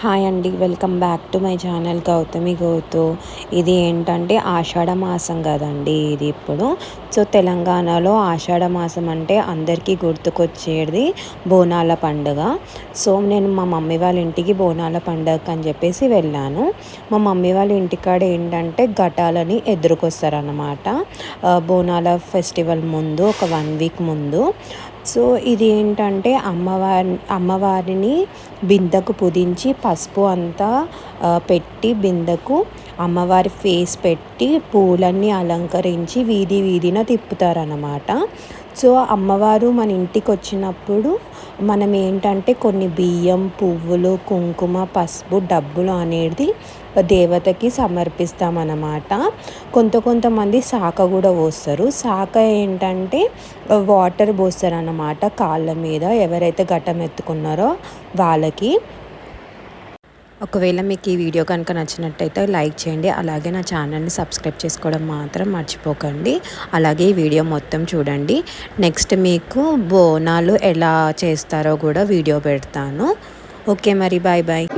Hi అండి, welcome back to my channel Gautami Gouthu. ఇది ఏంటంటే ఆషాఢ మాసం కదండి ఇది ఇప్పుడు. సో తెలంగాణలో ఆషాఢ మాసం అంటే అందరికీ గుర్తుకొచ్చేది బోనాల పండుగ. సో నేను మా మమ్మీ వాళ్ళ ఇంటికి బోనాల పండుగ అని చెప్పేసి వెళ్ళాను. మా మమ్మీ వాళ్ళ ఇంటికాడ ఏంటంటే ఘటాలని ఎదురుకొస్తారన్నమాట. బోనాల ఫెస్టివల్ ముందు ఒక 1 వీక్ ముందు. సో ఇది ఏంటంటే అమ్మవారిని బిందెకు పుదించి పసుపు అంతా పెట్టి బిందెకు అమ్మవారి ఫేస్ పెట్టి పూలన్నీ అలంకరించి వీధి వీధిన తిప్పుతారన్నమాట. సో అమ్మవారు మన ఇంటికి వచ్చినప్పుడు మనం ఏంటంటే కొన్ని బియ్యం, పువ్వులు, కుంకుమ, పసుపు, డబ్బులు అనేది దేవతకి సమర్పిస్తామన్నమాట. కొంతమంది శాఖ కూడా పోస్తారు. శాఖ ఏంటంటే వాటర్ పోస్తారు అన్నమాట కాళ్ళ మీద, ఎవరైతే ఘటం ఎత్తుకున్నారో వాళ్ళకి. ఒకవేళ మీకు ఈ వీడియో కనుక నచ్చినట్టయితే లైక్ చేయండి, అలాగే నా ఛానల్ని సబ్స్క్రైబ్ చేసుకోవడం మాత్రం మర్చిపోకండి. అలాగే ఈ వీడియో మొత్తం చూడండి. నెక్స్ట్ మీకు బోనాలు ఎలా చేస్తారో కూడా వీడియో పెడతాను. ఓకే మరి, బాయ్ బాయ్.